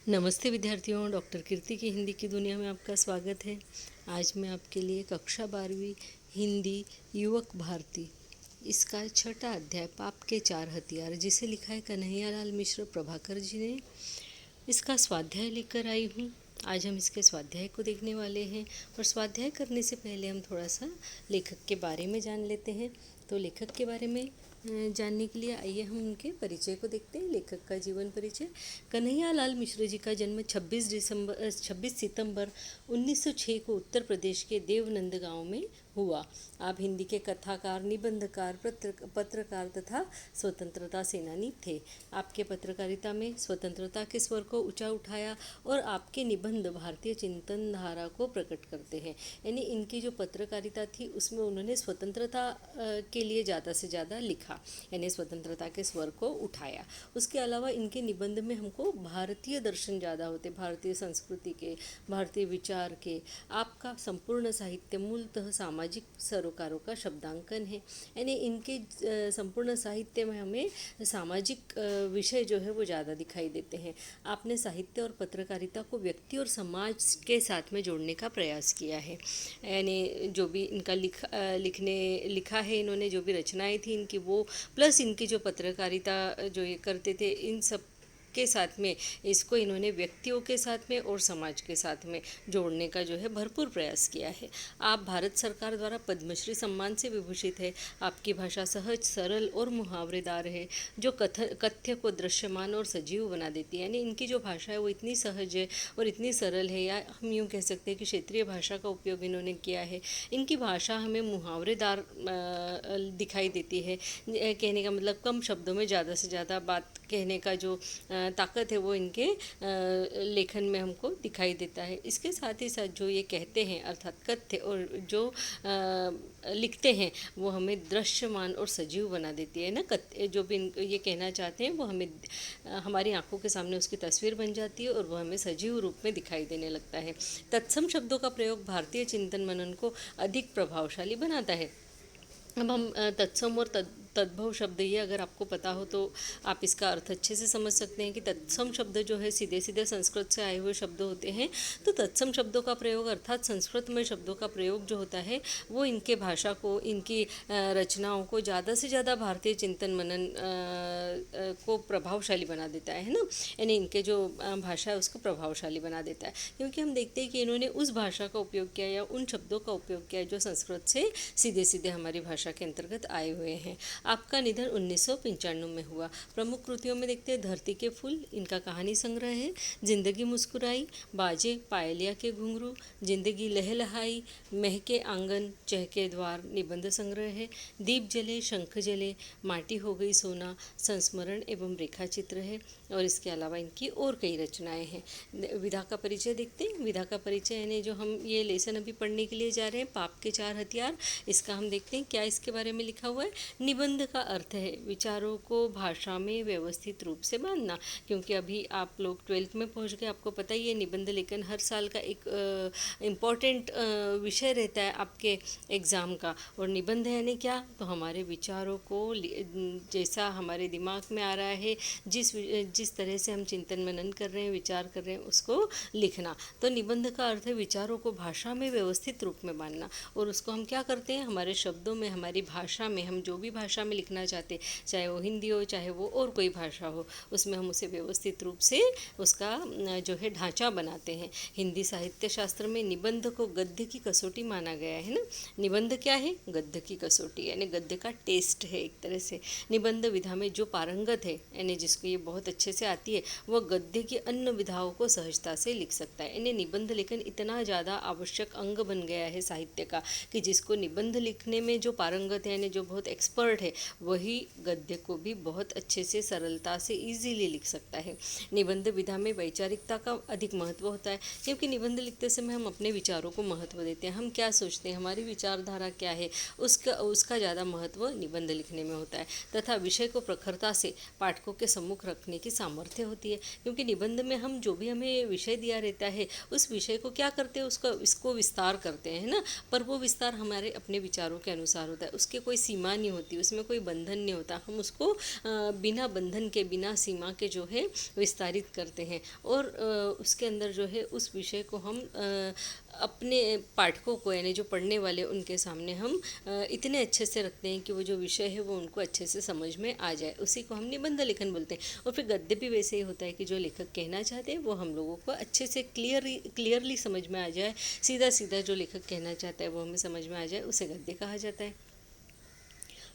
नमस्ते विद्यार्थियों, डॉक्टर कीर्ति की हिंदी की दुनिया में आपका स्वागत है। आज मैं आपके लिए कक्षा 12वीं हिंदी युवक भारती इसका छठा अध्याय पाप के चार हथियार, जिसे लिखा है कन्हैयालाल मिश्र प्रभाकर जी ने, इसका स्वाध्याय लेकर आई हूँ। आज हम इसके स्वाध्याय को देखने वाले हैं और स्वाध्याय करने से पहले हम थोड़ा सा लेखक के बारे में जान लेते हैं। तो लेखक के बारे में जानने के लिए आइए हम उनके परिचय को देखते हैं। लेखक का जीवन परिचय। कन्हैयालाल मिश्र जी का जन्म 26 सितंबर 1906 को उत्तर प्रदेश के देवनंद गांव में हुआ। आप हिंदी के कथाकार, निबंधकार, पत्रकार तथा स्वतंत्रता सेनानी थे। आपके पत्रकारिता में स्वतंत्रता के स्वर को ऊंचा उठाया और आपके निबंध भारतीय चिंतन धारा को प्रकट करते हैं। यानी इनकी जो पत्रकारिता थी उसमें उन्होंने स्वतंत्रता के लिए ज़्यादा से ज़्यादा लिखा, यानी स्वतंत्रता के स्वर को उठाया। उसके अलावा इनके निबंध में हमको भारतीय दर्शन ज़्यादा होते, भारतीय संस्कृति के, भारतीय विचार के। आपका संपूर्ण साहित्य मूलतः सामाजिक सरोकारों का शब्दांकन है, यानी इनके संपूर्ण साहित्य में हमें सामाजिक विषय जो है वो ज़्यादा दिखाई देते हैं। आपने साहित्य और पत्रकारिता को व्यक्ति और समाज के साथ में जोड़ने का प्रयास किया है, यानी जो भी इनका लिखा है इन्होंने, जो भी रचनाएं थी इनकी वो, प्लस इनकी जो पत्रकारिता जो ये करते थे, इन सब के साथ में इसको इन्होंने व्यक्तियों के साथ में और समाज के साथ में जोड़ने का जो है भरपूर प्रयास किया है। आप भारत सरकार द्वारा पद्मश्री सम्मान से विभूषित है। आपकी भाषा सहज, सरल और मुहावरेदार है, जो कथ्य को दृश्यमान और सजीव बना देती है। यानी इनकी जो भाषा है वो इतनी सहज है और इतनी सरल है, या हम यूँ कह सकते हैं कि क्षेत्रीय भाषा का उपयोग इन्होंने किया है। इनकी भाषा हमें मुहावरेदार दिखाई देती है। कहने का मतलब कम शब्दों में ज़्यादा से ज़्यादा बात कहने का जो ताकत है वो इनके लेखन में हमको दिखाई देता है। इसके साथ ही साथ जो ये कहते हैं अर्थात कथ्य और जो लिखते हैं वो हमें दृश्यमान और सजीव बना देती है ना। कथ्य जो भी ये कहना चाहते हैं वो हमें हमारी आंखों के सामने उसकी तस्वीर बन जाती है और वो हमें सजीव रूप में दिखाई देने लगता है। तत्सम शब्दों का प्रयोग भारतीय चिंतन मनन को अधिक प्रभावशाली बनाता है। अब हम तत्सम और तद्भव शब्द, ये अगर आपको पता हो तो आप इसका अर्थ अच्छे से समझ सकते हैं कि तत्सम शब्द जो है सीधे सीधे संस्कृत से आए हुए शब्द होते हैं। तो तत्सम शब्दों का प्रयोग अर्थात संस्कृत में शब्दों का प्रयोग जो होता है वो इनके भाषा को, इनकी रचनाओं को ज़्यादा से ज़्यादा भारतीय चिंतन मनन को प्रभावशाली बना देता है ना। यानी इनके जो भाषा है उसको प्रभावशाली बना देता है, क्योंकि हम देखते हैं कि इन्होंने उस भाषा का उपयोग किया या उन शब्दों का उपयोग किया जो संस्कृत से सीधे सीधे हमारी भाषा के अंतर्गत आए हुए हैं। आपका निधन 1995 में हुआ। प्रमुख कृतियों में देखते हैं धरती के फूल, इनका कहानी संग्रह है। जिंदगी मुस्कुराई, बाजे पायलिया के घुंघरू, जिंदगी लहलहाई, महके आंगन चहके द्वार निबंध संग्रह है। दीप जले, शंख जले, माटी हो गई सोना, संस्मरण एवं रेखा चित्र है। और इसके अलावा इनकी और कई रचनाएं हैं। विधा का परिचय देखते हैं। विधा का परिचय यानी जो हम ये लेसन अभी पढ़ने के लिए जा रहे हैं, पाप के चार हथियार, इसका हम देखते हैं क्या इसके बारे में लिखा हुआ है। निबंध का अर्थ है विचारों को भाषा में व्यवस्थित रूप से बांधना, क्योंकि अभी आप लोग 12th में पहुंच गए, आपको पता ही है निबंध लेखन हर साल का एक इम्पॉर्टेंट विषय रहता है आपके एग्ज़ाम का। और निबंध यानी क्या, तो हमारे विचारों को जैसा हमारे दिमाग में आ रहा है, जिस तरह से हम चिंतन मनन कर रहे हैं, विचार कर रहे हैं, उसको लिखना। तो निबंध का अर्थ है विचारों को भाषा में व्यवस्थित रूप में बांधना। और उसको हम क्या करते हैं, हमारे शब्दों में, हमारी भाषा में, हम जो भी भाषा में लिखना चाहते, चाहे वो हिंदी हो चाहे वो और कोई भाषा हो, उसमें हम उसे व्यवस्थित रूप से उसका जो है ढांचा बनाते हैं। हिंदी साहित्य शास्त्र में निबंध को गद्य की कसौटी माना गया है ना। निबंध क्या है, गद्य की कसौटी, यानी गद्य का टेस्ट है एक तरह से। निबंध विधा में जो पारंगत है, यानी जिसको ये बहुत अच्छे से आती है, वह गद्य की अन्य विधाओं को सहजता से लिख सकता है। यानी निबंध लेखन इतना ज़्यादा आवश्यक अंग बन गया है साहित्य का कि जिसको निबंध लिखने में जो पारंगत है, यानी जो बहुत एक्सपर्ट है, वही गद्य को भी बहुत अच्छे से सरलता से इजीली लिख सकता है। निबंध विधा में वैचारिकता का अधिक महत्व होता है, क्योंकि निबंध लिखते समय हम अपने विचारों को महत्व देते हैं। हम क्या सोचते हैं, हमारी विचारधारा क्या है, उसका ज़्यादा महत्व निबंध लिखने में होता है। तथा विषय को प्रखरता से पाठकों के सम्मुख रखने की सामर्थ्य होती है, क्योंकि निबंध में हम जो भी हमें विषय दिया रहता है उस विषय को क्या करते हैं, इसको विस्तार करते हैं ना। पर वो विस्तार हमारे अपने विचारों के अनुसार होता है, उसके कोई सीमा नहीं होती, उसमें उसमें कोई बंधन नहीं होता, हम उसको बिना बंधन के, बिना सीमा के जो है विस्तारित करते हैं। और उसके अंदर जो है उस विषय को हम अपने पाठकों को, यानी जो पढ़ने वाले उनके सामने हम इतने अच्छे से रखते हैं कि वो जो विषय है वो उनको अच्छे से समझ में आ जाए। उसी को हम निबंध लेखन बोलते हैं। और फिर गद्य भी वैसे ही होता है कि जो लेखक कहना चाहते हैं वो हम लोगों को अच्छे से क्लियरली समझ में आ जाए, सीधा सीधा जो लेखक कहना चाहता है वो हमें समझ में आ जाए, उसे गद्य कहा जाता है।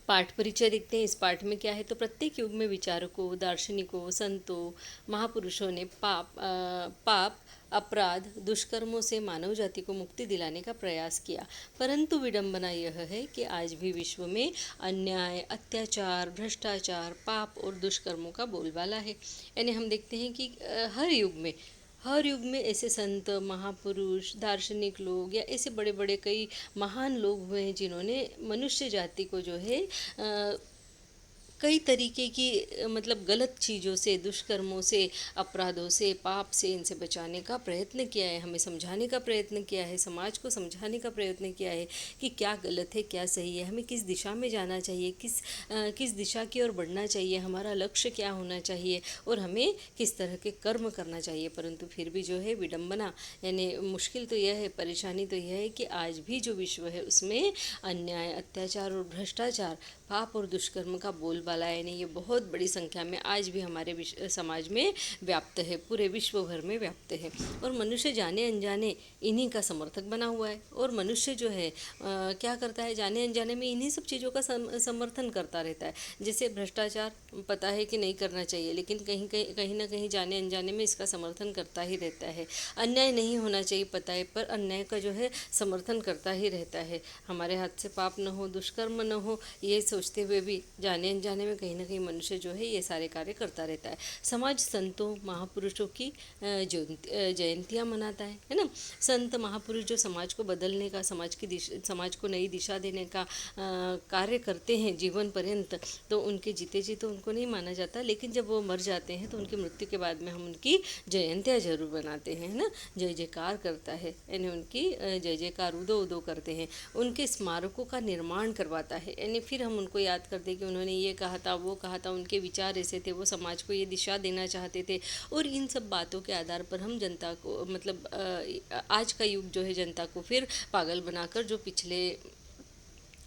पाठ परिचय देखते हैं। इस पाठ में क्या है, तो प्रत्येक युग में विचारकों, दार्शनिकों, संतों, महापुरुषों ने पाप, अपराध, दुष्कर्मों से मानव जाति को मुक्ति दिलाने का प्रयास किया। परंतु विडंबना यह है कि आज भी विश्व में अन्याय, अत्याचार, भ्रष्टाचार, पाप और दुष्कर्मों का बोलबाला है। यानी हम देखते हैं कि हर युग में ऐसे संत, महापुरुष, दार्शनिक लोग या ऐसे बड़े बड़े कई महान लोग हुए हैं जिन्होंने मनुष्य जाति को जो है कई तरीके की मतलब गलत चीज़ों से, दुष्कर्मों से, अपराधों से, पाप से इनसे बचाने का प्रयत्न किया है, हमें समझाने का प्रयत्न किया है, समाज को समझाने का प्रयत्न किया है कि क्या गलत है, क्या सही है, हमें किस दिशा में जाना चाहिए, किस दिशा की ओर बढ़ना चाहिए, हमारा लक्ष्य क्या होना चाहिए और हमें किस तरह के कर्म करना चाहिए। परंतु फिर भी जो है विडंबना, यानी मुश्किल तो यह है, परेशानी तो यह है कि आज भी जो विश्व है उसमें अन्याय, अत्याचार और भ्रष्टाचार, पाप और दुष्कर्म का बोलबाला है। यानी ये बहुत बड़ी संख्या में आज भी हमारे समाज में व्याप्त है, पूरे विश्व भर में व्याप्त है। और मनुष्य जाने अनजाने इन्हीं का समर्थक बना हुआ है। और मनुष्य जो है क्या करता है, जाने अनजाने में इन्हीं सब चीज़ों का समर्थन करता रहता है। जैसे भ्रष्टाचार पता है कि नहीं करना चाहिए, लेकिन कहीं ना कहीं जाने अनजाने में इसका समर्थन करता ही रहता है। अन्याय नहीं होना चाहिए पता है, पर अन्याय का जो है समर्थन करता ही रहता है। हमारे हाथ से पाप न हो, दुष्कर्म न हो, ये सोचते हुए भी जाने अनजाने में कहीं ना कहीं मनुष्य जो है ये सारे कार्य करता रहता है। समाज संतों, महापुरुषों की जयंतियाँ मनाता है ना। संत महापुरुष जो समाज को बदलने का, समाज को नई दिशा देने का कार्य करते हैं जीवन पर्यंत, तो उनके जीते जी तो उनको नहीं माना जाता, लेकिन जब वो मर जाते हैं तो उनकी मृत्यु के बाद में हम उनकी जयंतियाँ जरूर बनाते हैं ना। जय जयकार करता है, यानी उनकी जय जयकार उदो उदो करते हैं, उनके स्मारकों का निर्माण करवाता है। यानी फिर हम उनको याद करते हैं कि उन्होंने ये कहा था, वो कहा था, उनके विचार ऐसे थे, वो समाज को ये दिशा देना चाहते थे। और इन सब बातों के आधार पर हम जनता को, मतलब आज का युग जो है जनता को फिर पागल बनाकर जो पिछले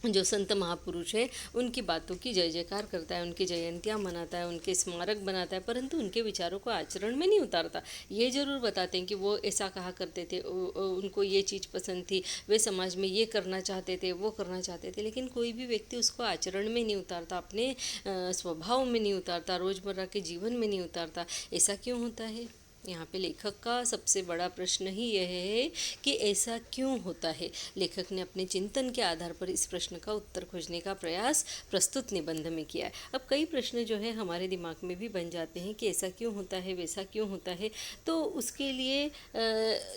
जो संत महापुरुष है उनकी बातों की जय जयकार करता है, उनकी जयंतियाँ मनाता है, उनके स्मारक बनाता है, परंतु उनके विचारों को आचरण में नहीं उतारता। ये जरूर बताते हैं कि वो ऐसा कहा करते थे, उनको ये चीज़ पसंद थी, वे समाज में ये करना चाहते थे, वो करना चाहते थे, लेकिन कोई भी व्यक्ति उसको आचरण में नहीं उतारता, अपने स्वभाव में नहीं उतारता, रोज़मर्रा के जीवन में नहीं उतारता। ऐसा क्यों होता है? यहाँ पे लेखक का सबसे बड़ा प्रश्न ही यह है कि ऐसा क्यों होता है। लेखक ने अपने चिंतन के आधार पर इस प्रश्न का उत्तर खोजने का प्रयास प्रस्तुत निबंध में किया है। अब कई प्रश्न जो है हमारे दिमाग में भी बन जाते हैं कि ऐसा क्यों होता है, वैसा क्यों होता है। तो उसके लिए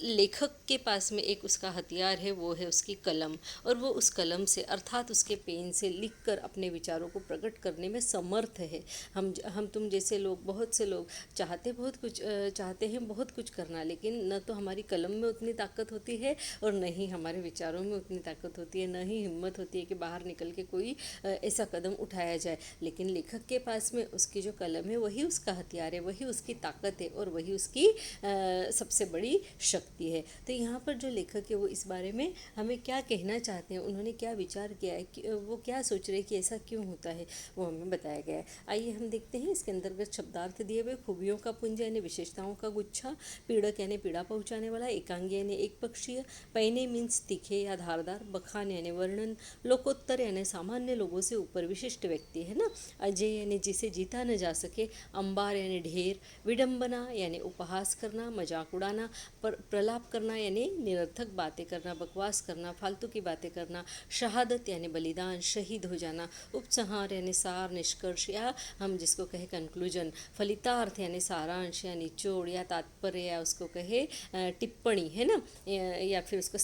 लेखक के पास में एक उसका हथियार है, वो है उसकी कलम। और वो उस कलम से, अर्थात उसके पेन से लिखकर अपने विचारों को प्रकट करने में समर्थ है। हम तुम जैसे लोग, बहुत से लोग चाहते हैं बहुत कुछ करना, लेकिन न तो हमारी कलम में उतनी ताकत होती है और न ही हमारे विचारों में उतनी ताकत होती है, न ही हिम्मत होती है कि बाहर निकल के कोई ऐसा कदम उठाया जाए। लेकिन लेखक के पास में उसकी जो कलम है वही उसका हथियार है, वही उसकी ताकत है और वही उसकी सबसे बड़ी शक्ति है। तो यहाँ पर जो लेखक है वो इस बारे में हमें क्या कहना चाहते हैं, उन्होंने क्या विचार किया है, कि वो क्या सोच रहे हैं कि ऐसा क्यों होता है, वो हमें बताया गया है। आइए हम देखते हैं इसके अंतर्गत शब्दार्थ दिए हुए। खूबियों का पुंज यानी विशेषताओं का गुच्छा, पीड़क यानी पीड़ा पहुंचाने वाला, एकांगी यानी एक पक्षीय, पैने मीन्स तीखे या धारदार, बखान यानी वर्णन, लोकोत्तर यानी सामान्य लोगों से ऊपर विशिष्ट व्यक्ति है ना, अजय यानी जिसे जीता न जा सके, अंबार यानी ढेर, विडंबना यानी उपहास करना, मजाक उड़ाना, प्रलाप करना यानी निरर्थक बातें करना, बकवास करना, फालतू की बातें करना, शहादत यानी बलिदान, शहीद हो जाना, उपसंहार यानी सार, निष्कर्ष या हम जिसको कहे कंक्लूजन, फलितार्थ यानी सारांश या निचोड़ या तात्पर्य या उसको कहे टिप्पणी है ना, या फिर उसको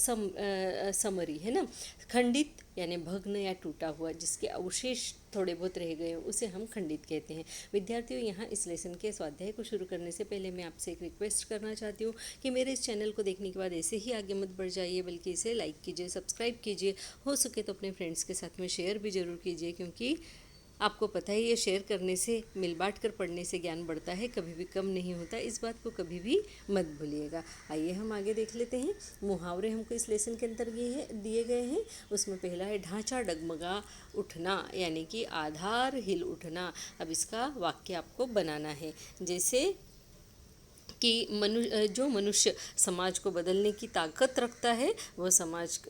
समरी है ना, खंडित यानी भग्न या टूटा हुआ, जिसके अवशेष थोड़े बहुत रह गए उसे हम खंडित कहते हैं। विद्यार्थियों, यहाँ इस लेसन के स्वाध्याय को शुरू करने से पहले मैं आपसे एक रिक्वेस्ट करना चाहती हूँ कि मेरे इस चैनल को देखने के बाद ऐसे ही आगे मत बढ़ जाइए, बल्कि इसे लाइक कीजिए, सब्सक्राइब कीजिए, हो सके तो अपने फ्रेंड्स के साथ में शेयर भी ज़रूर कीजिए, क्योंकि आपको पता है ये शेयर करने से, मिल बांट कर पढ़ने से ज्ञान बढ़ता है, कभी भी कम नहीं होता। इस बात को कभी भी मत भूलिएगा। आइए हम आगे देख लेते हैं। मुहावरे हमको इस लेसन के अंदर दिए गए हैं। उसमें पहला है ढांचा डगमगा उठना, यानी कि आधार हिल उठना। अब इसका वाक्य आपको बनाना है। जैसे कि जो मनुष्य समाज को बदलने की ताकत रखता है, वह समाज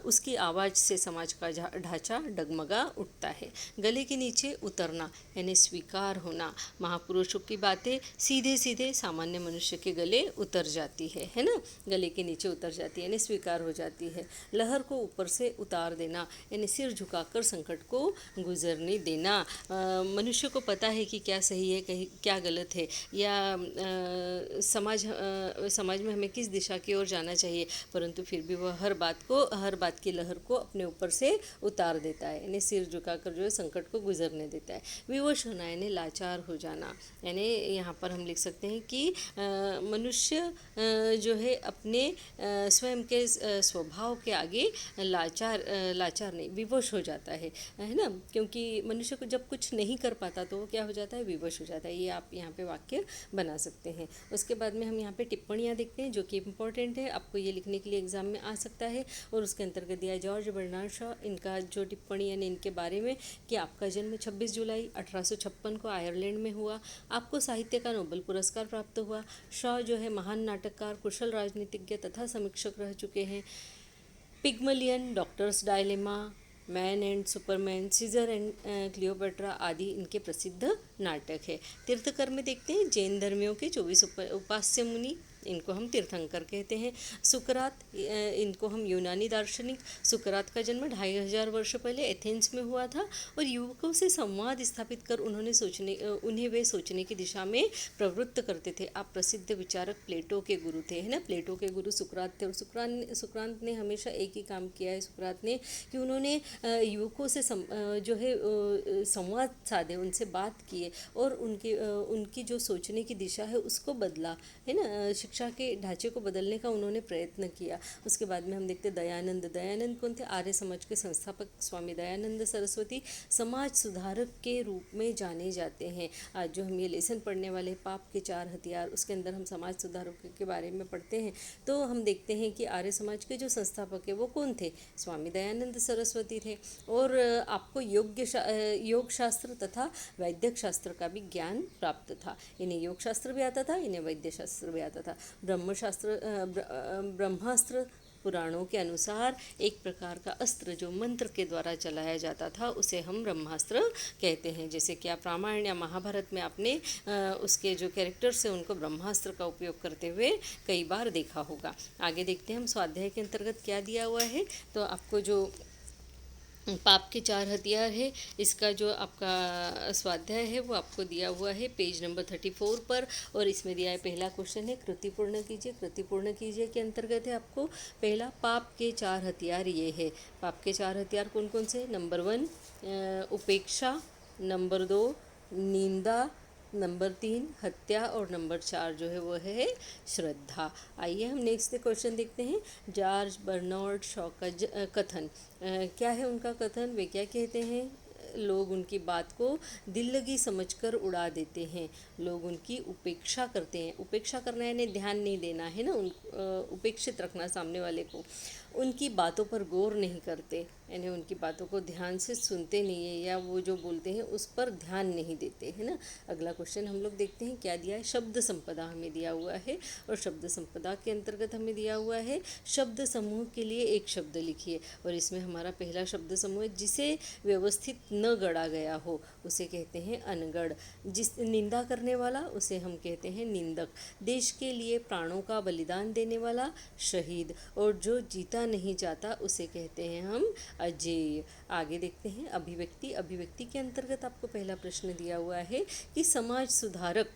उसकी आवाज़ से समाज का ढांचा डगमगा उठता है। गले के नीचे उतरना यानी स्वीकार होना। महापुरुषों की बातें सीधे सीधे सामान्य मनुष्य के गले उतर जाती है ना, गले के नीचे उतर जाती है यानी स्वीकार हो जाती है। लहर को ऊपर से उतार देना यानी सिर झुकाकर संकट को गुजरने देना। मनुष्य को पता है कि क्या सही है, क्या गलत है, या समाज में हमें किस दिशा की ओर जाना चाहिए, परंतु फिर भी वह हर बात की लहर को अपने ऊपर से उतार देता है, यानी सिर झुकाकर जो है संकट को गुजरने देता है। विवश होना यानी लाचार हो जाना, यानी यहाँ पर हम लिख सकते हैं कि मनुष्य जो है अपने स्वयं के स्वभाव के आगे लाचार नहीं, विवश हो जाता है ना, क्योंकि मनुष्य को जब कुछ नहीं कर पाता तो वो क्या हो जाता है, विवश हो जाता है। ये आप यहाँ पे वाक्य बना सकते हैं। उसके बाद में हम यहाँ पे टिप्पणियाँ देखते हैं जो कि इम्पोर्टेंट है, आपको ये लिखने के लिए एग्जाम में आ सकता है। और उसके अंतर्गत दिया है जॉर्ज बर्नार्ड शॉ, इनका जो टिप्पणी यानी इनके बारे में कि आपका जन्म 26 जुलाई 1856 को आयरलैंड में हुआ, आपको साहित्य का नोबेल पुरस्कार प्राप्त हुआ। शॉ जो है महान नाटककार, कुशल राजनीतिज्ञ तथा समीक्षक रह चुके हैं। Pygmalion, doctor's dilemma, man and superman, Caesar and Cleopatra आदि इनके प्रसिद्ध नाटक है। तीर्थकर में देखते हैं जैन धर्मियों के 24 उपास्य मुनि, इनको हम तीर्थंकर कहते हैं। सुकरात, इनको हम यूनानी दार्शनिक। सुकरात का जन्म 2500 वर्ष पहले एथेंस में हुआ था और युवकों से संवाद स्थापित कर उन्हें वे सोचने की दिशा में प्रवृत्त करते थे। आप प्रसिद्ध विचारक प्लेटो के गुरु थे, है ना। प्लेटो के गुरु सुकरात थे और सुकरात ने हमेशा एक ही काम किया है सुकरात ने, कि उन्होंने युवकों से जो है संवाद साधे, उनसे बात किए और उनकी जो सोचने की दिशा है उसको बदला, है ना। शिक्षा के ढांचे को बदलने का उन्होंने प्रयत्न किया। उसके बाद में हम देखते दयानंद कौन थे, आर्य समाज के संस्थापक स्वामी दयानंद सरस्वती समाज सुधारक के रूप में जाने जाते हैं। आज जो हम ये लेसन पढ़ने वाले पाप के 4 हथियार, उसके अंदर हम समाज सुधारकों के बारे में पढ़ते हैं। तो हम देखते हैं कि आर्य समाज के जो संस्थापक है वो कौन थे, स्वामी दयानंद सरस्वती थे। और आपको योग शास्त्र तथा वैद्यक शास्त्र का भी ज्ञान प्राप्त था। इन्हें योग शास्त्र भी आता था, इन्हें वैद्य शास्त्र भी आता था। ब्रह्मास्त्र पुराणों के अनुसार एक प्रकार का अस्त्र जो मंत्र के द्वारा चलाया जाता था, उसे हम ब्रह्मास्त्र कहते हैं। जैसे कि आप रामायण या महाभारत में आपने उसके जो कैरेक्टर्स हैं उनको ब्रह्मास्त्र का उपयोग करते हुए कई बार देखा होगा। आगे देखते हैं हम स्वाध्याय के अंतर्गत क्या दिया हुआ है। तो आपको जो पाप के 4 हथियार है, इसका जो आपका स्वाध्याय है वो आपको दिया हुआ है पेज नंबर 34 पर। और इसमें दिया है पहला क्वेश्चन है कृतिपूर्ण कीजिए। कृतिपूर्ण कीजिए के अंतर्गत है आपको पहला पाप के 4 हथियार ये है। पाप के 4 हथियार कौन कौन से, नंबर 1 उपेक्षा, नंबर 2 निंदा, नंबर 3 हत्या और नंबर 4 जो है वो है श्रद्धा। आइए हम नेक्स्ट क्वेश्चन देखते हैं। जॉर्ज बर्नार्ड शॉ का कथन, क्या है उनका कथन, वे क्या कहते हैं, लोग उनकी बात को दिल लगी समझकर उड़ा देते हैं, लोग उनकी उपेक्षा करते हैं। उपेक्षा करना यानी ध्यान नहीं देना, है ना, उपेक्षित रखना सामने वाले को। उनकी बातों पर गौर नहीं करते, यानी उनकी बातों को ध्यान से सुनते नहीं है, या वो जो बोलते हैं उस पर ध्यान नहीं देते, है ना। अगला क्वेश्चन हम लोग देखते हैं क्या दिया है। शब्द संपदा हमें दिया हुआ है और शब्द संपदा के अंतर्गत हमें दिया हुआ है शब्द समूह के लिए एक शब्द लिखिए। और इसमें हमारा पहला शब्द समूह है जिसे व्यवस्थित न गढ़ा गया हो, उसे कहते हैं अनगढ़। जिस निंदा करने वाला, उसे हम कहते हैं निंदक। देश के लिए प्राणों का बलिदान देने वाला, शहीद। और जो जीता नहीं जाता उसे कहते हैं हम अजेय। आगे देखते हैं अभिव्यक्ति। अभिव्यक्ति के अंतर्गत आपको पहला प्रश्न दिया हुआ है कि समाज सुधारक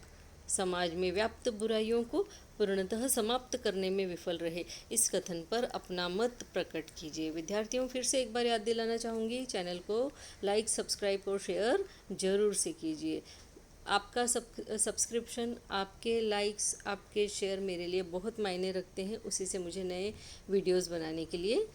समाज में व्याप्त बुराइयों को पूर्णतः समाप्त करने में विफल रहे। इस कथन पर अपना मत प्रकट कीजिए। विद्यार्थियों, फिर से एक बार याद दिलाना चाहूँगी, चैनल को लाइक, सब्सक्राइब और शेयर जरूर से कीजिए। आपका सब्सक्रिप्शन, आपके लाइक्स, आपके शेयर मेरे लिए बहुत मायने रखते हैं, उसी से मुझे नए वीडियोस बनाने के लिए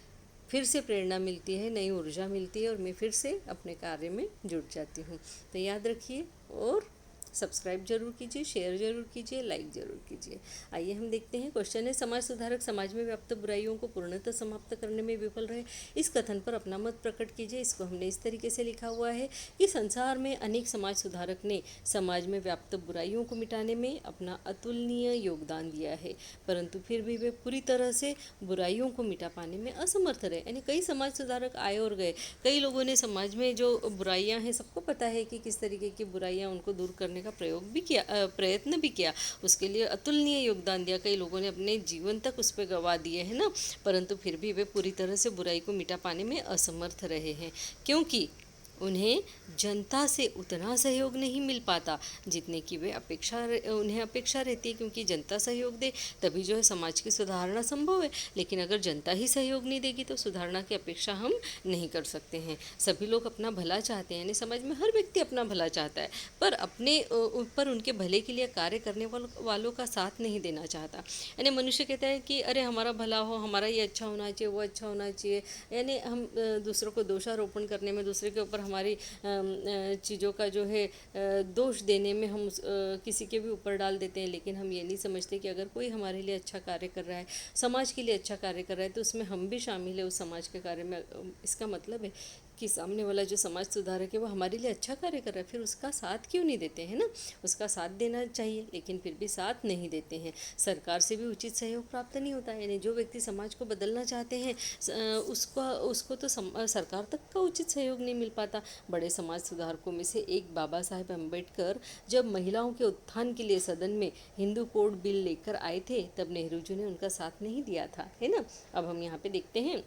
फिर से प्रेरणा मिलती है, नई ऊर्जा मिलती है और मैं फिर से अपने कार्य में जुट जाती हूँ। तो याद रखिए और सब्सक्राइब जरूर कीजिए, शेयर जरूर कीजिए, लाइक जरूर कीजिए। आइए हम देखते हैं। क्वेश्चन है, समाज सुधारक समाज में व्याप्त बुराइयों को पूर्णतः समाप्त करने में विफल रहे, इस कथन पर अपना मत प्रकट कीजिए। इसको हमने इस तरीके से लिखा हुआ है कि संसार में अनेक समाज सुधारक ने समाज में व्याप्त बुराइयों को मिटाने में अपना अतुलनीय योगदान दिया है, परंतु फिर भी वे पूरी तरह से बुराइयों को मिटा पाने में असमर्थ रहे। यानी कई समाज सुधारक आए और गए, कई लोगों ने समाज में जो बुराइयां हैं, सबको पता है कि किस तरीके की बुराइयां, उनको दूर करने का प्रयोग भी किया, प्रयत्न भी किया, उसके लिए अतुलनीय योगदान दिया। कई लोगों ने अपने जीवन तक उस पर गंवा दिए हैं ना, परंतु फिर भी वे पूरी तरह से बुराई को मिटा पाने में असमर्थ रहे हैं, क्योंकि उन्हें जनता से उतना सहयोग नहीं मिल पाता जितने की वे उन्हें अपेक्षा रहती है, क्योंकि जनता सहयोग दे तभी जो है समाज की सुधारना संभव है। लेकिन अगर जनता ही सहयोग नहीं देगी तो सुधारना की अपेक्षा हम नहीं कर सकते हैं। सभी लोग अपना भला चाहते हैं, यानी समाज में हर व्यक्ति अपना भला चाहता है, पर पर उनके भले के लिए कार्य करने वालों का साथ नहीं देना चाहता। यानी मनुष्य कहता है कि अरे हमारा भला हो, हमारा ये अच्छा होना चाहिए, वो अच्छा होना चाहिए। यानी हम दूसरों को दोषारोपण करने में, दूसरे के ऊपर हमारी चीज़ों का जो है दोष देने में हम किसी के भी ऊपर डाल देते हैं। लेकिन हम ये नहीं समझते कि अगर कोई हमारे लिए अच्छा कार्य कर रहा है, समाज के लिए अच्छा कार्य कर रहा है, तो उसमें हम भी शामिल है उस समाज के कार्य में। इसका मतलब है कि सामने वाला जो समाज सुधारक है वो हमारे लिए अच्छा कार्य कर रहा है, फिर उसका साथ क्यों नहीं देते हैं ना। उसका साथ देना चाहिए, लेकिन फिर भी साथ नहीं देते हैं। सरकार से भी उचित सहयोग प्राप्त नहीं होता है। यानी जो व्यक्ति समाज को बदलना चाहते हैं उसको तो सरकार तक का उचित सहयोग नहीं मिल पाता। बड़े समाज सुधारकों में से एक बाबा साहेब अम्बेडकर जब महिलाओं के उत्थान के लिए सदन में हिंदू कोड बिल लेकर आए थे, तब नेहरू जी ने उनका साथ नहीं दिया था, है ना। अब हम यहाँ पे देखते हैं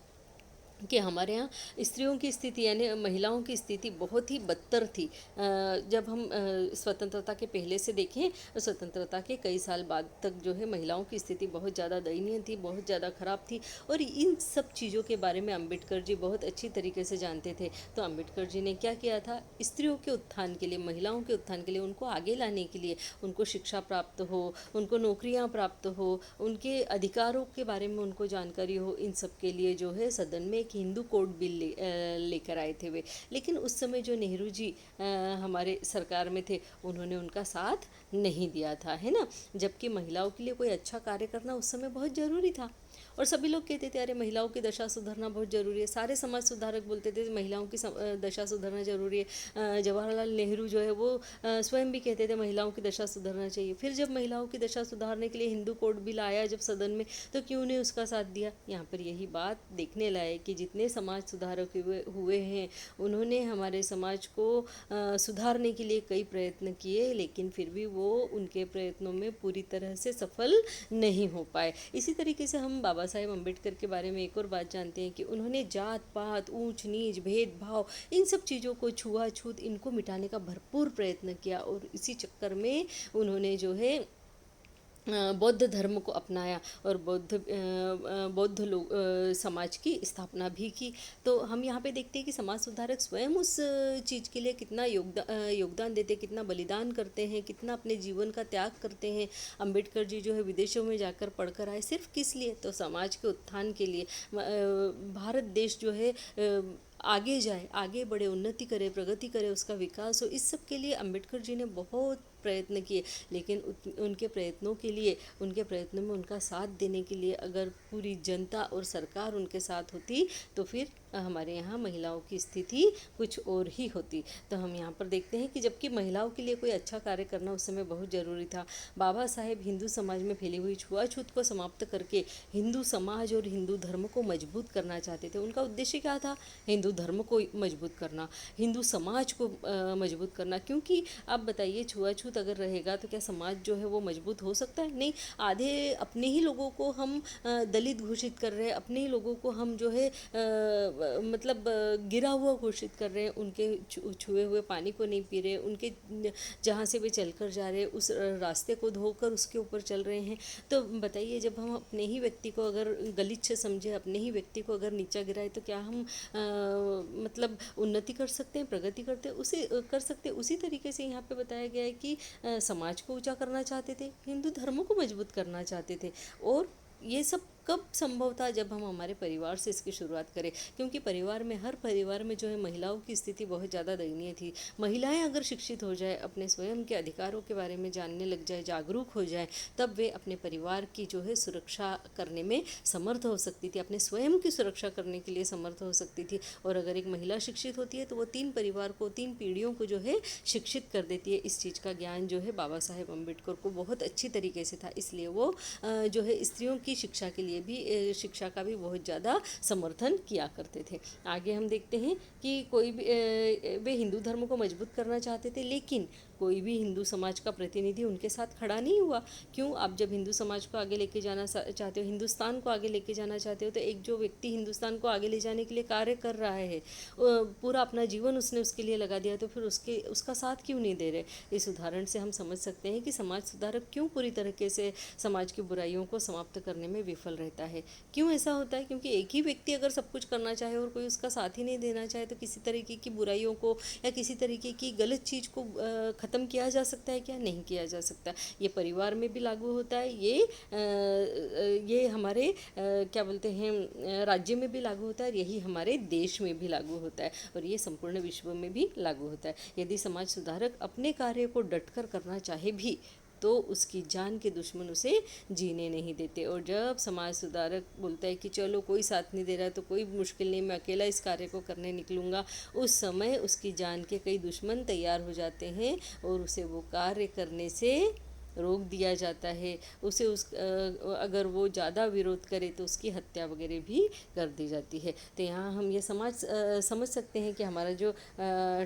कि हमारे यहाँ स्त्रियों की स्थिति, यानी महिलाओं की स्थिति बहुत ही बदतर थी। जब हम स्वतंत्रता के पहले से देखें, स्वतंत्रता के कई साल बाद तक जो है महिलाओं की स्थिति बहुत ज़्यादा दयनीय थी, बहुत ज़्यादा ख़राब थी। और इन सब चीज़ों के बारे में अम्बेडकर जी बहुत अच्छी तरीके से जानते थे। तो अम्बेडकर जी ने क्या किया था, स्त्रियों के उत्थान के लिए, महिलाओं के उत्थान के लिए, उनको आगे लाने के लिए, उनको शिक्षा प्राप्त हो, उनको नौकरियाँ प्राप्त हो, उनके अधिकारों के बारे में उनको जानकारी हो, इन सब के लिए जो है सदन में हिंदू कोड बिल लेकर आए थे वे। लेकिन उस समय जो नेहरू जी हमारे सरकार में थे, उन्होंने उनका साथ नहीं दिया था, है ना। जबकि महिलाओं के लिए कोई अच्छा कार्य करना उस समय बहुत ज़रूरी था, और सभी लोग कहते थे अरे महिलाओं की दशा सुधरना बहुत ज़रूरी है। सारे समाज सुधारक बोलते थे महिलाओं की दशा सुधरना ज़रूरी है। जवाहरलाल नेहरू जो है वो स्वयं भी कहते थे महिलाओं की दशा सुधरना चाहिए। फिर जब महिलाओं की दशा सुधारने के लिए हिंदू कोड बिल आया जब सदन में, तो क्यों नहीं उसका साथ दिया। यहाँ पर यही बात देखने लायक कि जितने समाज सुधारक हुए हैं, उन्होंने हमारे समाज को सुधारने के लिए कई प्रयत्न किए, लेकिन फिर भी वो उनके प्रयत्नों में पूरी तरह से सफल नहीं हो पाए। इसी तरीके से हम बाबा साहेब अम्बेडकर के बारे में एक और बात जानते हैं कि उन्होंने जात पात, ऊंच नीच, भेदभाव, इन सब चीज़ों को, छुआछूत, इनको मिटाने का भरपूर प्रयत्न किया। और इसी चक्कर में उन्होंने जो है बौद्ध धर्म को अपनाया और बौद्ध लोग समाज की स्थापना भी की। तो हम यहाँ पे देखते हैं कि समाज सुधारक स्वयं उस चीज़ के लिए कितना योगदान देते हैं, कितना बलिदान करते हैं, कितना अपने जीवन का त्याग करते हैं। अम्बेडकर जी जो है विदेशों में जाकर पढ़कर आए, सिर्फ किस लिए, तो समाज के उत्थान के लिए। भारत देश जो है आगे जाए, आगे बढ़े, उन्नति करे, प्रगति करे, उसका विकास हो, इस सब के लिए अम्बेडकर जी ने बहुत प्रयत्न किए। लेकिन उनके प्रयत्नों के लिए, उनके प्रयत्नों में उनका साथ देने के लिए अगर पूरी जनता और सरकार उनके साथ होती, तो फिर हमारे यहाँ महिलाओं की स्थिति कुछ और ही होती। तो हम यहाँ पर देखते हैं कि जबकि महिलाओं के लिए कोई अच्छा कार्य करना उस समय बहुत ज़रूरी था। बाबा साहेब हिंदू समाज में फैली हुई छुआछूत को समाप्त करके हिंदू समाज और हिंदू धर्म को मजबूत करना चाहते थे। उनका उद्देश्य क्या था, हिंदू धर्म को मजबूत करना, हिंदू समाज को मजबूत करना। क्योंकि आप बताइए, छुआछूत अगर रहेगा तो क्या समाज जो है वो मजबूत हो सकता है? नहीं। आधे अपने ही लोगों को हम दलित घोषित कर रहे हैं, अपने ही लोगों को हम जो है मतलब गिरा हुआ घोषित कर रहे हैं, उनके छुए हुए पानी को नहीं पी रहे, उनके जहाँ से वे चलकर जा रहे हैं उस रास्ते को धोकर उसके ऊपर चल रहे हैं। तो बताइए, जब हम अपने ही व्यक्ति को अगर गलीच समझे, अपने ही व्यक्ति को अगर नीचा गिराए, तो क्या हम मतलब उन्नति कर सकते हैं, प्रगति कर सकते हैं? उसी तरीके से यहाँ पे बताया गया है कि समाज को ऊंचा करना चाहते थे, हिंदू धर्म को मजबूत करना चाहते थे, और ये सब कब संभव था? जब हम हमारे परिवार से इसकी शुरुआत करें, क्योंकि परिवार में, हर परिवार में जो है महिलाओं की स्थिति बहुत ज़्यादा दयनीय थी। महिलाएं अगर शिक्षित हो जाए, अपने स्वयं के अधिकारों के बारे में जानने लग जाए, जागरूक हो जाए, तब वे अपने परिवार की जो है सुरक्षा करने में समर्थ हो सकती थी, अपने स्वयं की सुरक्षा करने के लिए समर्थ हो सकती थी। और अगर एक महिला शिक्षित होती है तो वो 3 परिवार को, 3 पीढ़ियों को जो है शिक्षित कर देती है। इस चीज़ का ज्ञान जो है बाबा साहेब अम्बेडकर को बहुत अच्छी तरीके से था, इसलिए वो जो है स्त्रियों की शिक्षा के लिए भी, शिक्षा का भी बहुत ज़्यादा समर्थन किया करते थे। आगे हम देखते हैं कि कोई भी वे हिंदू धर्म को मजबूत करना चाहते थे, लेकिन कोई भी हिंदू समाज का प्रतिनिधि उनके साथ खड़ा नहीं हुआ। क्यों? आप जब हिंदू समाज को आगे लेके जाना चाहते हो, हिंदुस्तान को आगे लेके जाना चाहते हो, तो एक जो व्यक्ति हिंदुस्तान को आगे ले जाने के लिए कार्य कर रहा है, पूरा अपना जीवन उसने उसके लिए लगा दिया, तो फिर उसका साथ क्यों नहीं दे रहे? इस उदाहरण से हम समझ सकते हैं कि समाज सुधारक क्यों पूरी तरीके से समाज की बुराइयों को समाप्त करने में विफल रहता है। क्यों ऐसा होता है? क्योंकि एक ही व्यक्ति अगर सब कुछ करना चाहे और कोई उसका साथ ही नहीं देना चाहे, तो किसी तरीके की बुराइयों को या किसी तरीके की गलत चीज़ को ख़त्म किया जा सकता है क्या? नहीं किया जा सकता। ये परिवार में भी लागू होता है, ये हमारे क्या बोलते हैं, राज्य में भी लागू होता है, और यही हमारे देश में भी लागू होता है, और ये संपूर्ण विश्व में भी लागू होता है। यदि समाज सुधारक अपने कार्य को डटकर करना चाहे भी, तो उसकी जान के दुश्मन उसे जीने नहीं देते। और जब समाज सुधारक बोलता है कि चलो कोई साथ नहीं दे रहा है तो कोई मुश्किल नहीं, मैं अकेला इस कार्य को करने निकलूँगा, उस समय उसकी जान के कई दुश्मन तैयार हो जाते हैं और उसे वो कार्य करने से रोक दिया जाता है। उसे अगर वो ज़्यादा विरोध करे तो उसकी हत्या वगैरह भी कर दी जाती है। तो यहाँ हम ये समझ सकते हैं कि हमारा जो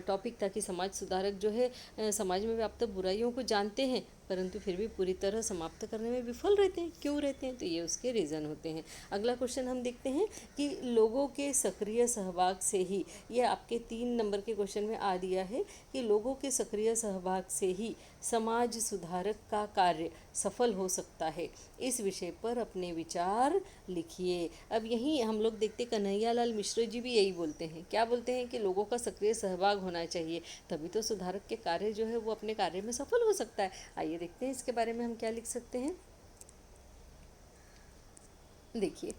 टॉपिक था कि समाज सुधारक जो है समाज में व्याप्त बुराइयों को जानते हैं, परंतु फिर भी पूरी तरह समाप्त करने में विफल रहते हैं। क्यों रहते हैं? तो ये उसके रीज़न होते हैं। अगला क्वेश्चन हम देखते हैं कि लोगों के सक्रिय सहभाग से ही, ये आपके 3 नंबर के क्वेश्चन में आ दिया है कि लोगों के सक्रिय सहभाग से ही समाज सुधारक का कार्य सफल हो सकता है। इस विषय पर अपने विचार लिखिए। अब यहीं हम लोग देखते, कन्हैयालाल मिश्र जी भी यही बोलते हैं। क्या बोलते हैं? कि लोगों का सक्रिय सहभाग होना चाहिए, तभी तो सुधारक के कार्य जो है वो अपने कार्य में सफल हो सकता है। आइए देखते हैं इसके बारे में हम क्या लिख सकते हैं। देखिए,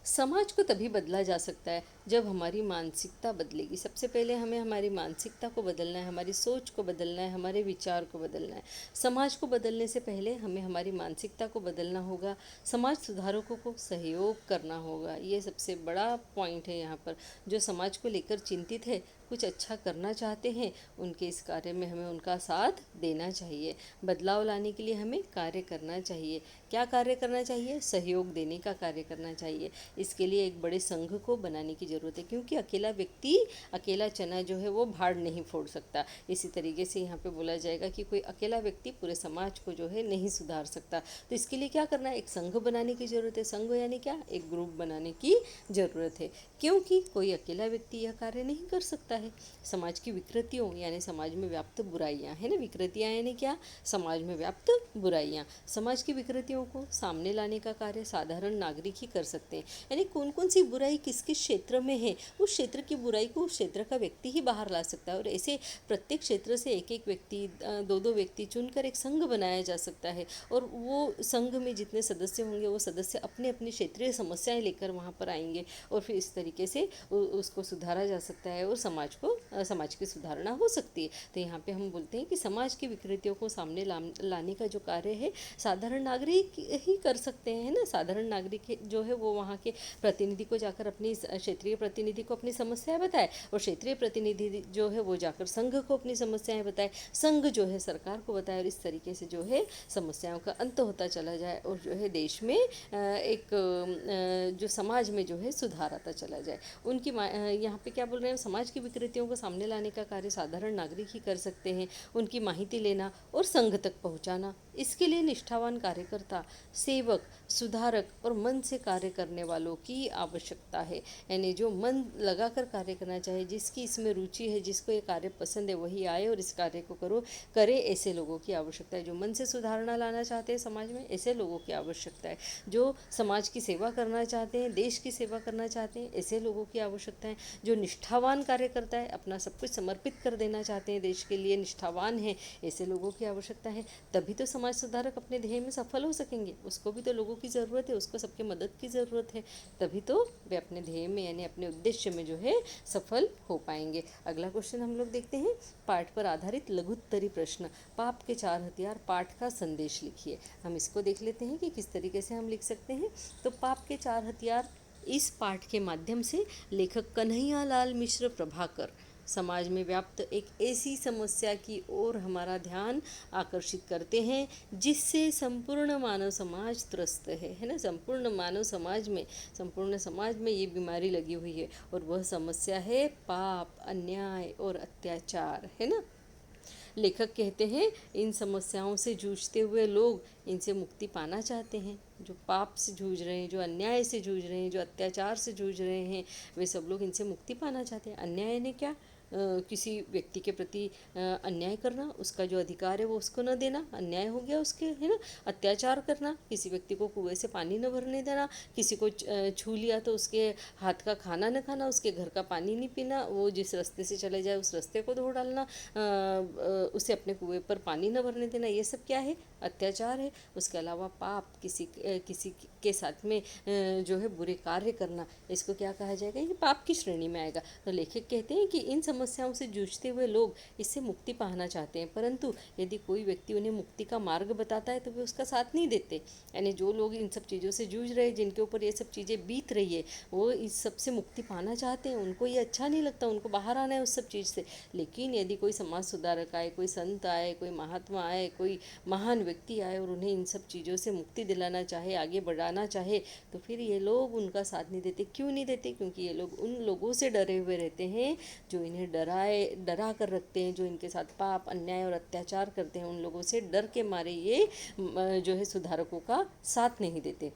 समाज को तभी बदला जा सकता है जब हमारी मानसिकता बदलेगी। सबसे पहले हमें हमारी मानसिकता को बदलना है, हमारी सोच को बदलना है, हमारे विचार को बदलना है। समाज को बदलने से पहले हमें हमारी मानसिकता को बदलना होगा, समाज सुधारकों को सहयोग करना होगा। ये सबसे बड़ा पॉइंट है यहाँ पर। जो समाज को लेकर चिंतित है, कुछ अच्छा करना चाहते हैं, उनके इस कार्य में हमें उनका साथ देना चाहिए। बदलाव लाने के लिए हमें कार्य करना चाहिए। क्या कार्य करना चाहिए? सहयोग देने का कार्य करना चाहिए। इसके लिए एक बड़े संघ को बनाने की ज़रूरत है, क्योंकि अकेला व्यक्ति, अकेला चना जो है वो भाड़ नहीं फोड़ सकता। इसी तरीके से यहाँ पे बोला जाएगा कि कोई अकेला व्यक्ति पूरे समाज को जो है नहीं सुधार सकता। तो इसके लिए क्या करना है? एक संघ बनाने की ज़रूरत है। संघ यानी क्या? एक ग्रुप बनाने की ज़रूरत है, क्योंकि कोई अकेला व्यक्ति यह कार्य नहीं कर सकता है। समाज की विकृतियों यानी समाज में व्याप्त बुराइयाँ है ना, विकृतियाँ यानी क्या? समाज में व्याप्त बुराइयाँ। समाज की विकृतियों को सामने लाने का कार्य साधारण नागरिक ही कर सकते हैं। यानी कौन कौन सी बुराई किस किस क्षेत्र में है, उस क्षेत्र की बुराई को उस क्षेत्र का व्यक्ति ही बाहर ला सकता है। और ऐसे प्रत्येक क्षेत्र से एक एक व्यक्ति, 2-2 व्यक्ति चुनकर एक संघ बनाया जा सकता है, और वो संघ में जितने सदस्य होंगे वो सदस्य अपने अपनी क्षेत्रीय समस्याएं लेकर वहाँ पर आएंगे, और फिर इस तरीके से उसको सुधारा जा सकता है और समाज की सुधारना हो सकती है। तो यहाँ पे हम बोलते हैं कि समाज की विकृतियों को सामने लाने का जो कार्य है साधारण नागरिक ही कर सकते हैं ना। साधारण नागरिक जो है वो वहाँ के प्रतिनिधि को जाकर, अपनी क्षेत्रीय प्रतिनिधि को अपनी समस्याएं बताए, और क्षेत्रीय प्रतिनिधि जो है वो जाकर संघ को अपनी समस्याएं बताए, संघ जो है सरकार को बताए, और इस तरीके से जो है समस्याओं का अंत होता चला जाए, और जो है देश में एक जो समाज में जो है सुधार आता चला जाए। उनकी यहाँ पे क्या बोल रहे हैं? समाज की विकृतियों को सामने लाने का कार्य साधारण नागरिक ही कर सकते हैं। उनकी माहिती लेना और संघ तक पहुँचाना, इसके लिए निष्ठावान कार्यकर्ता, सेवक, सुधारक और मन से कार्य करने वालों की आवश्यकता है। यानी जो जो मन लगाकर कार्य करना चाहे, जिसकी इसमें रुचि है, जिसको ये कार्य पसंद है, वही आए और इस कार्य को करे। ऐसे लोगों की आवश्यकता है। जो मन से सुधारणा लाना चाहते हैं समाज में, ऐसे लोगों की आवश्यकता है। जो समाज की सेवा करना चाहते हैं, देश की सेवा करना चाहते हैं, ऐसे लोगों की आवश्यकता है। जो निष्ठावान कार्य करता है, अपना सब कुछ समर्पित कर देना चाहते हैं देश के लिए, निष्ठावान है, ऐसे लोगों की आवश्यकता है। तभी तो समाज सुधारक अपने ध्येय में सफल हो सकेंगे। उसको भी तो लोगों की ज़रूरत है, उसको सबके मदद की ज़रूरत है, तभी तो वे अपने ध्येय में यानी अपने उद्देश्य में जो है सफल हो पाएंगे। अगला क्वेश्चन हम लोग देखते हैं। पाठ पर आधारित लघुत्तरी प्रश्न, पाप के 4 हथियार, पाठ का संदेश लिखिए। हम इसको देख लेते हैं कि किस तरीके से हम लिख सकते हैं। तो पाप के 4 हथियार, इस पाठ के माध्यम से लेखक कन्हैया लाल मिश्र प्रभाकर समाज में व्याप्त एक ऐसी समस्या की ओर हमारा ध्यान आकर्षित करते हैं जिससे संपूर्ण मानव समाज त्रस्त है ना। संपूर्ण समाज में ये बीमारी लगी हुई है और वह समस्या है पाप, अन्याय और अत्याचार, है ना। लेखक कहते हैं इन समस्याओं से जूझते हुए लोग इनसे मुक्ति पाना चाहते हैं। जो पाप से जूझ रहे हैं, जो अन्याय से जूझ रहे हैं, जो अत्याचार से जूझ रहे हैं, वे सब लोग इनसे मुक्ति पाना चाहते हैं। अन्याय ने क्या, किसी व्यक्ति के प्रति अन्याय करना, उसका जो अधिकार है वो उसको न देना, अन्याय हो गया उसके, है ना। अत्याचार करना, किसी व्यक्ति को कुएं से पानी न भरने देना, किसी को छू लिया तो उसके हाथ का खाना न खाना, उसके घर का पानी नहीं पीना, वो जिस रास्ते से चले जाए उस रास्ते को धो डालना, उसे अपने कुएं पर पानी न भरने देना, ये सब क्या है, अत्याचार है। उसके अलावा पाप, किसी के साथ में जो है बुरे कार्य करना, इसको क्या कहा जाएगा, ये पाप की श्रेणी में आएगा। तो लेखक कहते हैं कि इन समस्याओं से जूझते हुए लोग इससे मुक्ति पाना चाहते हैं, परंतु यदि कोई व्यक्ति उन्हें मुक्ति का मार्ग बताता है तो वे उसका साथ नहीं देते। यानी जो लोग इन सब चीज़ों से जूझ रहे हैं, जिनके ऊपर ये सब चीज़ें बीत रही है, वो इस सब से मुक्ति पाना चाहते हैं, उनको ये अच्छा नहीं लगता, उनको बाहर आना है उस सब चीज़ से। लेकिन यदि कोई समाज सुधारक आए, कोई संत आए, कोई महात्मा आए, कोई महान व्यक्ति आए और उन्हें इन सब चीज़ों से मुक्ति दिलाना चाहे, आगे बढ़ाना चाहे, तो फिर ये लोग उनका साथ नहीं देते। क्यों नहीं देते? क्योंकि ये लोग उन लोगों से डरे हुए रहते हैं जो इन्हें डरा कर रखते हैं, जो इनके साथ पाप, अन्याय और अत्याचार करते हैं। उन लोगों से डर के मारे ये जो है सुधारकों का साथ नहीं देते।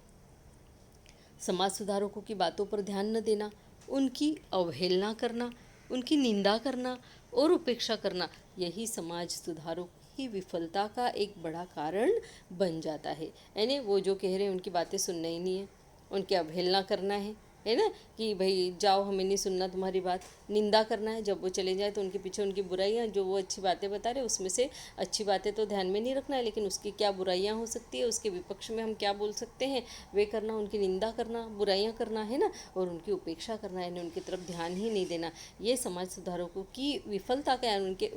समाज सुधारकों की बातों पर ध्यान न देना, उनकी अवहेलना करना, उनकी निंदा करना और उपेक्षा करना, यही समाज सुधारकों की विफलता का एक बड़ा कारण बन जाता है। यानी वो जो कह रहे हैं उनकी बातें सुनना ही नहीं है, उनकी अवहेलना करना है ना, कि भाई जाओ, हमें नहीं सुनना तुम्हारी बात। निंदा करना है, जब वो चले जाए तो उनके पीछे उनकी बुराइयाँ, जो वो अच्छी बातें बता रहे उसमें से अच्छी बातें तो ध्यान में नहीं रखना है, लेकिन उसकी क्या बुराइयाँ हो सकती है, उसके विपक्ष में हम क्या बोल सकते हैं, वे करना, उनकी निंदा करना, बुराइयाँ करना, है ना, और उनकी उपेक्षा करना, यानी उनकी तरफ ध्यान ही नहीं देना। ये समाज सुधारकों की विफलता का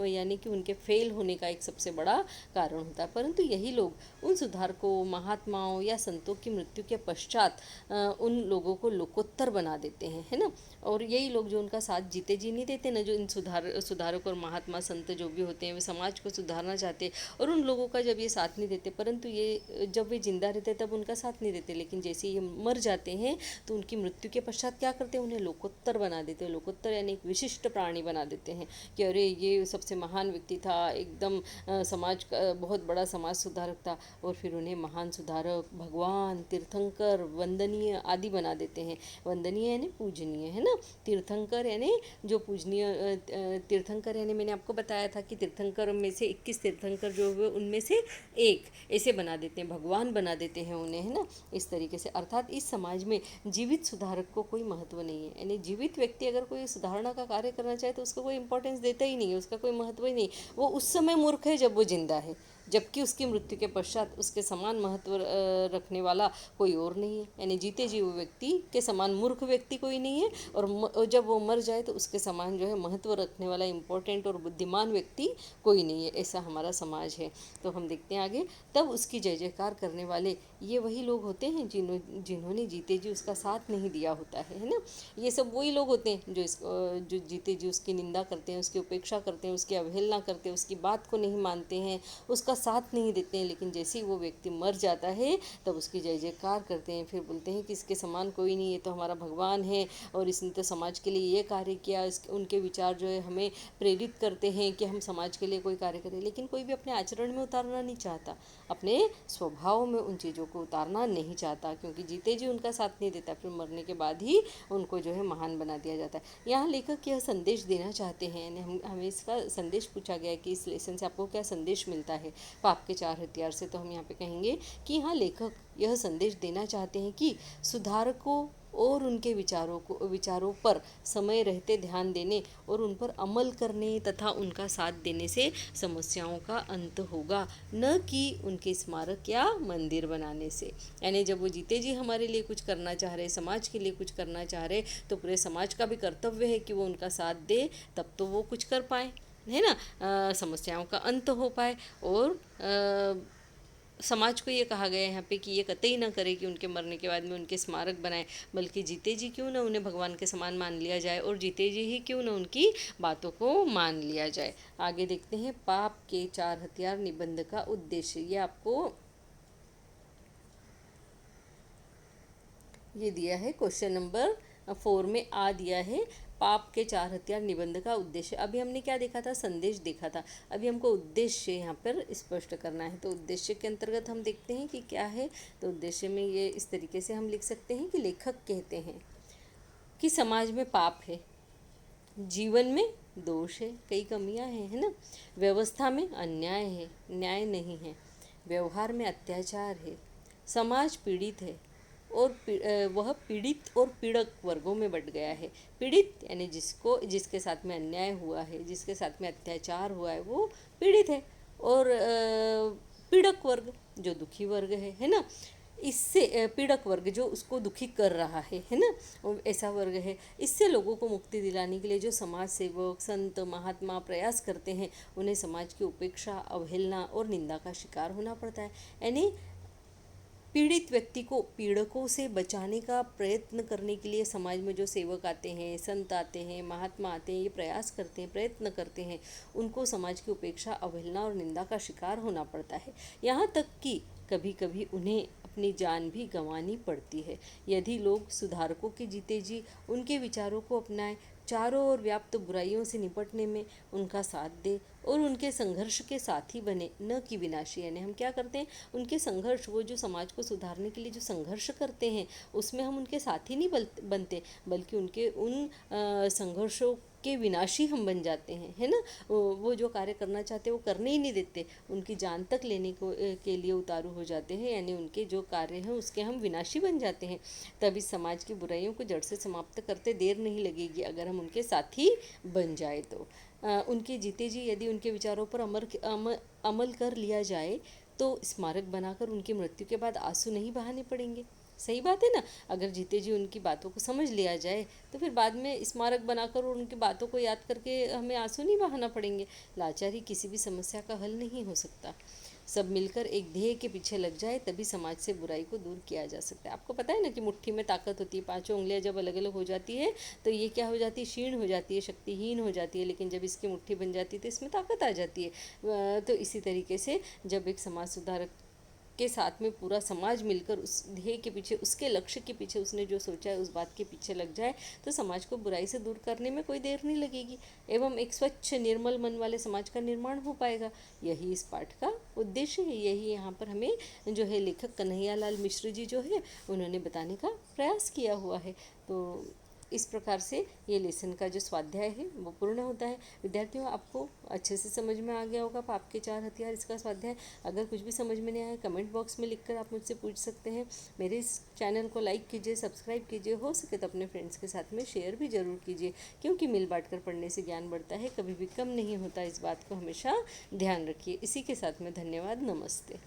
यानी कि उनके फेल होने का एक सबसे बड़ा कारण होता है। परंतु यही लोग उन सुधारकों, महात्माओं या संतों की मृत्यु के पश्चात उन लोगों को लोकोत्तर बना देते हैं, है ना। और यही लोग जो उनका साथ जीते जी नहीं देते ना, जो इन सुधारक और महात्मा संत जो भी होते हैं, वे समाज को सुधारना चाहते हैं और उन लोगों का जब ये साथ नहीं देते, परंतु ये जब वे जिंदा रहते तब उनका साथ नहीं देते, लेकिन जैसे ये मर जाते हैं तो उनकी मृत्यु के पश्चात क्या करते हैं, उन्हें लोकोत्तर बना देते हैं। लोकोत्तर यानी एक विशिष्ट प्राणी बना देते हैं कि अरे ये सबसे महान व्यक्ति था, एकदम समाज का बहुत बड़ा समाज सुधारक था, और फिर उन्हें महान सुधारक, भगवान, तीर्थंकर, वंदनीय आदि बना देते हैं। वंदनीय यानी पूजनीय, है ना। तीर्थंकर यानी जो पूजनीय, तीर्थंकर यानी मैंने आपको बताया था कि तीर्थंकर में से 21 तीर्थंकर जो हुए उनमें से एक ऐसे बना देते हैं, भगवान बना देते हैं उन्हें, है ना, इस तरीके से। अर्थात इस समाज में जीवित सुधारक को कोई महत्व नहीं है। यानी जीवित व्यक्ति अगर कोई सुधारणा का कार्य करना चाहे तो उसको कोई इंपॉर्टेंस देता ही नहीं है, उसका कोई महत्व ही नहीं। वो उस समय मूर्ख है जब वो जिंदा है, जबकि उसकी मृत्यु के पश्चात उसके समान महत्व रखने वाला कोई और नहीं है। यानी जीते जी वो व्यक्ति के समान मूर्ख व्यक्ति कोई नहीं है, और जब वो मर जाए तो उसके समान जो है महत्व रखने वाला इम्पोर्टेंट और बुद्धिमान व्यक्ति कोई नहीं है। ऐसा हमारा समाज है। तो हम देखते हैं आगे। तब उसकी जय जयकार करने वाले ये वही लोग होते हैं जिन्होंने जीते जी उसका साथ नहीं दिया होता है ना। ये सब वही लोग होते हैं जो जीते जी उसकी निंदा करते हैं, उसकी उपेक्षा करते हैं, उसकी अवहेलना करते हैं, उसकी बात को नहीं मानते हैं, उसका उसका साथ नहीं देते हैं, लेकिन जैसे ही वो व्यक्ति मर जाता है तब उसकी जय जयकार करते हैं, फिर बोलते हैं कि इसके समान कोई नहीं, ये तो हमारा भगवान है और इसने तो समाज के लिए ये कार्य किया। उनके विचार जो है हमें प्रेरित करते हैं कि हम समाज के लिए कोई कार्य करें। लेकिन कोई भी अपने आचरण में उतारना नहीं चाहता, अपने स्वभाव में उन चीज़ों को उतारना नहीं चाहता, क्योंकि जीते जी उनका साथ नहीं देता, फिर मरने के बाद ही उनको जो है महान बना दिया जाता है। यहाँ लेखक यह संदेश देना चाहते हैं, यानी हमें इसका संदेश पूछा गया है कि इस लेसन से आपको क्या संदेश मिलता है पाप के चार हथियार से। तो हम यहाँ पे कहेंगे कि यहाँ लेखक यह संदेश देना चाहते हैं कि सुधारकों और उनके विचारों पर समय रहते ध्यान देने और उन पर अमल करने तथा उनका साथ देने से समस्याओं का अंत होगा, न कि उनके स्मारक या मंदिर बनाने से। यानी जब वो जीते जी हमारे लिए कुछ करना चाह रहे, समाज के लिए कुछ करना चाह रहे, तो पूरे समाज का भी कर्तव्य है कि वो उनका साथ दे, तब तो वो कुछ कर पाए, है ना, समस्याओं का अंत हो पाए। और समाज को ये कहा गया है यहाँ पे कि ये कतई ना करे कि उनके मरने के बाद में उनके स्मारक बनाए, बल्कि जीते जी क्यों ना उन्हें भगवान के समान मान लिया जाए और जीते जी ही क्यों ना उनकी बातों को मान लिया जाए। आगे देखते हैं, पाप के चार हथियार निबंध का उद्देश्य। ये आपको ये दिया है क्वेश्चन नंबर 4 में आ दिया है, पाप के चार हथियार निबंध का उद्देश्य। अभी हमने क्या देखा था, संदेश देखा था, अभी हमको उद्देश्य यहाँ पर स्पष्ट करना है। तो उद्देश्य के अंतर्गत हम देखते हैं कि क्या है। तो उद्देश्य में ये इस तरीके से हम लिख सकते हैं कि लेखक कहते हैं कि समाज में पाप है, जीवन में दोष है, कई कमियां हैं, है ना, व्यवस्था में अन्याय है, न्याय नहीं है, व्यवहार में अत्याचार है, समाज पीड़ित है और वह पीड़ित और पीड़क वर्गों में बंट गया है। पीड़ित यानी जिसके साथ में अन्याय हुआ है, जिसके साथ में अत्याचार हुआ है, वो पीड़ित है। और पीड़क वर्ग जो दुखी वर्ग है ना, इससे पीड़क वर्ग जो उसको दुखी कर रहा है ना, वो ऐसा वर्ग है। इससे लोगों को मुक्ति दिलाने के लिए जो समाज सेवक, संत, महात्मा प्रयास करते हैं, उन्हें समाज की उपेक्षा, अवहेलना और निंदा का शिकार होना पड़ता है। यानी पीड़ित व्यक्ति को पीड़कों से बचाने का प्रयत्न करने के लिए समाज में जो सेवक आते हैं, संत आते हैं, महात्मा आते हैं, ये प्रयास करते हैं, प्रयत्न करते हैं, उनको समाज की उपेक्षा, अवहेलना और निंदा का शिकार होना पड़ता है। यहाँ तक कि कभी कभी उन्हें अपनी जान भी गंवानी पड़ती है। यदि लोग सुधारकों के जीते जी उनके विचारों को अपनाएं, चारों ओर व्याप्त बुराइयों से निपटने में उनका साथ दे और उनके संघर्ष के साथी बने, न कि विनाशी। यानी हम क्या करते हैं, उनके संघर्ष, वो जो समाज को सुधारने के लिए जो संघर्ष करते हैं, उसमें हम उनके साथी नहीं बनते, बल्कि उनके उन संघर्षों के विनाशी हम बन जाते हैं, है ना। वो जो कार्य करना चाहते हैं वो करने ही नहीं देते, उनकी जान तक लेने के लिए उतारू हो जाते हैं, यानी उनके जो कार्य हैं उसके हम विनाशी बन जाते हैं। तब इस समाज की बुराइयों को जड़ से समाप्त करते देर नहीं लगेगी, अगर हम उनके साथी बन जाए तो। उनके जीते जी यदि उनके विचारों पर अमल कर लिया जाए तो स्मारक बनाकर उनकी मृत्यु के बाद आंसू नहीं बहाने पड़ेंगे। सही बात है ना। अगर जीते जी उनकी बातों को समझ लिया जाए तो फिर बाद में स्मारक बनाकर और उनकी बातों को याद करके हमें आंसू नहीं बहाना पड़ेंगे। लाचारी किसी भी समस्या का हल नहीं हो सकता। सब मिलकर एक ध्येय के पीछे लग जाए तभी समाज से बुराई को दूर किया जा सकता है। आपको पता है ना कि मुट्ठी में ताकत होती है, पांचों उंगलियां जब अलग अलग हो जाती है तो ये क्या हो जाती है, क्षीण हो जाती है, शक्तिहीन हो जाती है। लेकिन जब इसकी मुट्ठी बन जाती है तो इसमें ताकत आ जाती है। तो इसी तरीके से जब एक समाज सुधारक के साथ में पूरा समाज मिलकर उस ध्येय के पीछे, उसके लक्ष्य के पीछे, उसने जो सोचा है उस बात के पीछे लग जाए तो समाज को बुराई से दूर करने में कोई देर नहीं लगेगी एवं एक स्वच्छ निर्मल मन वाले समाज का निर्माण हो पाएगा। यही इस पाठ का उद्देश्य है। यही यहाँ पर हमें जो है लेखक कन्हैयालाल मिश्र जी जो है उन्होंने बताने का प्रयास किया हुआ है। तो इस प्रकार से ये लेसन का जो स्वाध्याय है वो पूर्ण होता है। विद्यार्थियों, आपको अच्छे से समझ में आ गया होगा पाप के चार हथियार, इसका स्वाध्याय। अगर कुछ भी समझ में नहीं आया कमेंट बॉक्स में लिखकर आप मुझसे पूछ सकते हैं। मेरे इस चैनल को लाइक कीजिए, सब्सक्राइब कीजिए, हो सके तो अपने फ्रेंड्स के साथ में शेयर भी ज़रूर कीजिए, क्योंकि मिल बांट कर पढ़ने से ज्ञान बढ़ता है, कभी भी कम नहीं होता। इस बात को हमेशा ध्यान रखिए। इसी के साथ में धन्यवाद, नमस्ते।